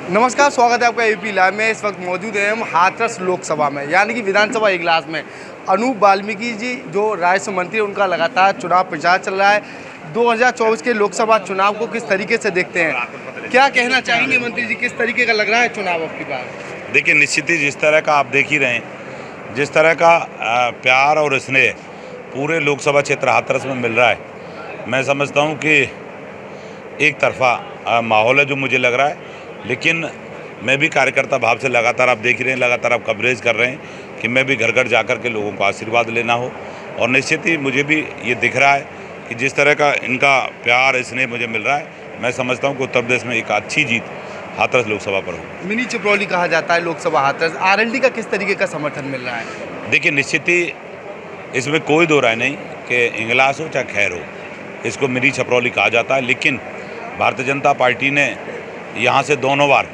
नमस्कार, स्वागत है आपका एपी लाइव में। इस वक्त मौजूद हैं हम हाथरस लोकसभा में, यानी कि विधानसभा इजलास में। अनूप वाल्मीकि जी जो राजस्व मंत्री, उनका लगातार चुनाव प्रचार चल रहा है। 2024 के लोकसभा चुनाव को किस तरीके से देखते हैं, क्या कहना चाहेंगे मंत्री जी, किस तरीके का लग रहा है चुनाव अब की बार? देखिए, निश्चित ही जिस तरह का आप देख ही रहे हैं, जिस तरह का प्यार और स्नेह पूरे लोकसभा क्षेत्र हाथरस में मिल रहा है, मैं समझता हूं कि एक तरफा माहौल है जो मुझे लग रहा है। लेकिन मैं भी कार्यकर्ता भाव से लगातार आप देख ही रहे हैं, लगातार आप कवरेज कर रहे हैं कि मैं भी घर घर जाकर के लोगों को आशीर्वाद लेना हो। और निश्चित ही मुझे भी ये दिख रहा है कि जिस तरह का इनका प्यार स्नेह मुझे मिल रहा है, मैं समझता हूँ कि उत्तर प्रदेश में एक अच्छी जीत हाथरस लोकसभा पर हो। मिनी चपरौली कहा जाता है लोकसभा हाथरस, आरएलडी का किस तरीके का समर्थन मिल रहा है? देखिए, निश्चित ही इसमें कोई दो राय नहीं कि इंगलास हो चाहे खैर हो, इसको मिनी छपरौली कहा जाता है। लेकिन भारतीय जनता पार्टी ने यहाँ से दोनों बार,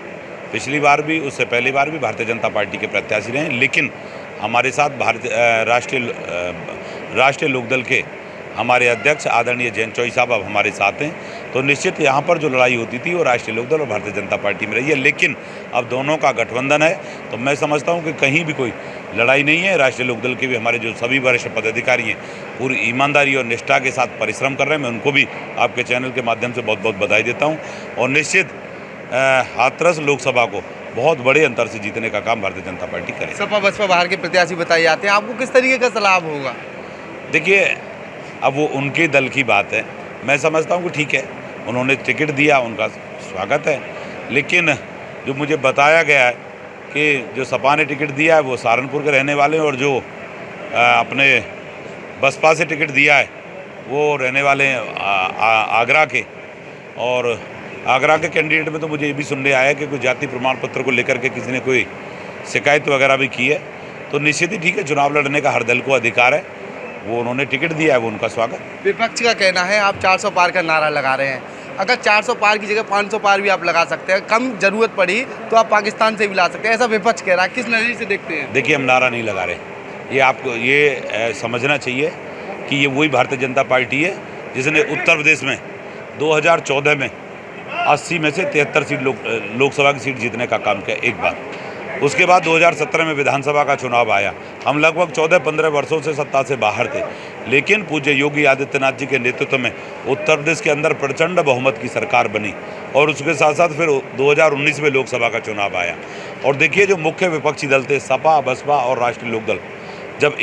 पिछली बार भी, उससे पहली बार भी भारतीय जनता पार्टी के प्रत्याशी रहे। लेकिन हमारे साथ राष्ट्रीय लोकदल के हमारे अध्यक्ष आदरणीय जयंत चौई साहब अब हमारे साथ हैं। तो निश्चित यहाँ पर जो लड़ाई होती थी वो राष्ट्रीय लोकदल और भारतीय जनता पार्टी में रही है। लेकिन अब दोनों का गठबंधन है, तो मैं समझता हूँ कि कहीं भी कोई लड़ाई नहीं है। राष्ट्रीय लोकदल के भी हमारे जो सभी वरिष्ठ पदाधिकारी हैं, पूरी ईमानदारी और निष्ठा के साथ परिश्रम कर रहे हैं। मैं उनको भी आपके चैनल के माध्यम से बहुत बहुत बधाई देता हूँ। और निश्चित हाथरस लोकसभा को बहुत बड़े अंतर से जीतने का काम भारतीय जनता पार्टी करेगी। सपा बसपा बाहर के प्रत्याशी बताए जाते हैं, आपको किस तरीके का लाभ होगा? देखिए, अब वो उनके दल की बात है। मैं समझता हूँ कि ठीक है, उन्होंने टिकट दिया, उनका स्वागत है। लेकिन जो मुझे बताया गया है कि जो सपा ने टिकट दिया है वो सहारनपुर के रहने वाले हैं, और जो अपने बसपा से टिकट दिया है वो रहने वाले हैं आगरा के। और आगरा के कैंडिडेट में तो मुझे ये भी सुनने आया है कि कोई जाति प्रमाण पत्र को लेकर के किसी ने कोई शिकायत वगैरह भी की है। तो निश्चित ही ठीक है, चुनाव लड़ने का हर दल को अधिकार है, वो उन्होंने टिकट दिया है, वो उनका स्वागत। विपक्ष का कहना है आप 400 पार का नारा लगा रहे हैं, अगर 400 पार की जगह 500 पार भी आप लगा सकते हैं, कम जरूरत पड़ी तो आप पाकिस्तान से भी ला सकते हैं, ऐसा विपक्ष कह रहा है। किस नज़रिए से देखते हैं? देखिए, हम नारा नहीं लगा रहे, ये आपको ये समझना चाहिए कि ये वही भारतीय जनता पार्टी है जिसने उत्तर प्रदेश में 2014 में 80 में से 73 सीट लोकसभा की सीट जीतने का काम किया, एक बार। उसके बाद 2017 में विधानसभा का चुनाव आया। हम लगभग 14-15 वर्षों से सत्ता से बाहर थे, लेकिन पूज्य योगी आदित्यनाथ जी के नेतृत्व में उत्तर प्रदेश के अंदर प्रचंड बहुमत की सरकार बनी। और उसके साथ साथ फिर 2019 में लोकसभा का चुनाव आया। और देखिए, जो मुख्य विपक्षी दल थे, सपा, बसपा और राष्ट्रीय लोकदल, जब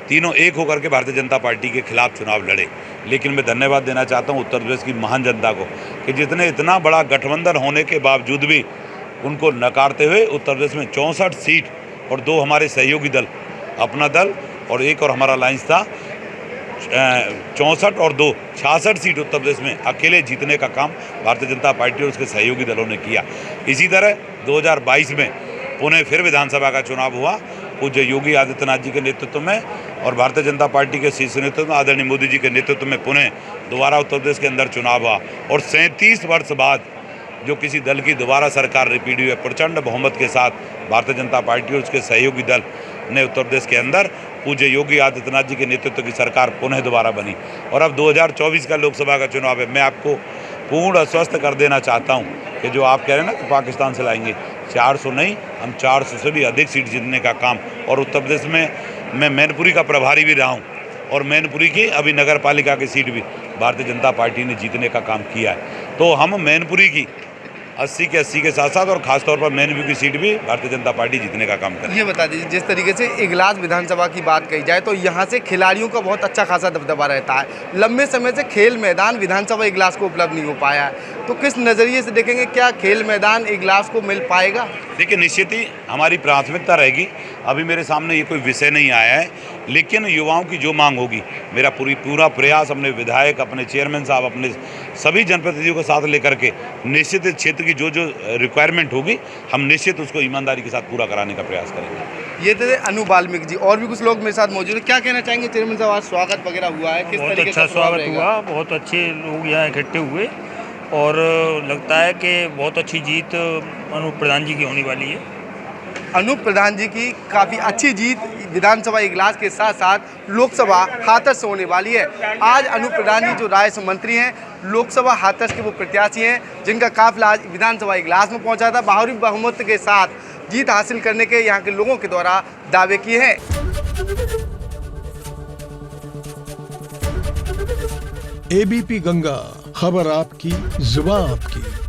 तीनों एक होकर के भारतीय जनता पार्टी के खिलाफ चुनाव लड़े। लेकिन मैं धन्यवाद देना चाहता हूँ उत्तर प्रदेश की महान जनता को कि जितने इतना बड़ा गठबंधन होने के बावजूद भी उनको नकारते हुए उत्तर प्रदेश में 64 सीट, और 2 हमारे सहयोगी दल, अपना दल और एक और हमारा अलायंस था, 64 और 2 66 सीट उत्तर प्रदेश में अकेले जीतने का काम भारतीय जनता पार्टी और उसके सहयोगी दलों ने किया। इसी तरह 2022 में पुणे फिर विधानसभा का चुनाव हुआ, पूज्य योगी आदित्यनाथ जी के नेतृत्व में और भारतीय जनता पार्टी के शीर्ष नेतृत्व में आदरणीय मोदी जी के नेतृत्व में पुणे दोबारा उत्तर प्रदेश के अंदर चुनाव हुआ। और 37 वर्ष बाद जो किसी दल की दोबारा सरकार रिपीट हुई है, प्रचंड बहुमत के साथ भारतीय जनता पार्टी और उसके सहयोगी दल ने उत्तर प्रदेश के अंदर पूज्य योगी आदित्यनाथ जी के नेतृत्व की सरकार पुनः दोबारा बनी। और अब 2024 का लोकसभा का चुनाव है। मैं आपको पूर्ण आश्वस्त कर देना चाहता हूँ कि जो आप कह रहे हैं ना कि पाकिस्तान से लाएंगे, 400 नहीं, हम 400 से भी अधिक सीट जीतने का काम। और उत्तर प्रदेश में मैं मैनपुरी का प्रभारी भी रहा हूँ, और मैनपुरी की अभी नगर पालिका की सीट भी भारतीय जनता पार्टी ने जीतने का काम किया है। तो हम मैनपुरी की 80 के साथ साथ और खासतौर पर मैनपुरी की सीट भी भारतीय जनता पार्टी जीतने का काम करें। ये बता दीजिए, जिस तरीके से इगलास विधानसभा की बात कही जाए तो यहाँ से खिलाड़ियों का बहुत अच्छा खासा दबदबा रहता है। लंबे समय से खेल मैदान विधानसभा इगलास को उपलब्ध नहीं हो पाया है, तो किस नज़रिए से देखेंगे, क्या खेल मैदान इगलास को मिल पाएगा? देखिए, निश्चित ही हमारी प्राथमिकता रहेगी। अभी मेरे सामने ये कोई विषय नहीं आया है, लेकिन युवाओं की जो मांग होगी, मेरा पूरा प्रयास अपने विधायक, अपने चेयरमैन साहब, अपने सभी जनप्रतिनिधियों को साथ लेकर के निश्चित क्षेत्र की जो रिक्वायरमेंट होगी, हम निश्चित उसको ईमानदारी के साथ पूरा कराने का प्रयास करेंगे। ये थे अनूप वाल्मीकि जी, और भी कुछ लोग मेरे साथ मौजूद हैं। क्या कहना चाहेंगे चेयरमैन साहब, आज स्वागत वगैरह हुआ है, किस बहुत अच्छा स्वागत हुआ, बहुत अच्छे लोग यहाँ इकट्ठे हुए, और लगता है कि बहुत अच्छी जीत अनूप प्रधान जी की होने वाली है। अनूप प्रधान जी की काफ़ी अच्छी जीत विधानसभा इजलास के साथ साथ लोकसभा हाथरस से होने वाली है। आज अनूप प्रधान जी जो राजस्व मंत्री हैं, लोकसभा हाथरस के वो प्रत्याशी हैं जिनका काफिला आज विधानसभा इजलास में पहुंचा था। भारी बहुमत के साथ जीत हासिल करने के यहाँ के लोगों के द्वारा दावे किए हैं। एबीपी गंगा, खबर आपकी, जुबान आपकी।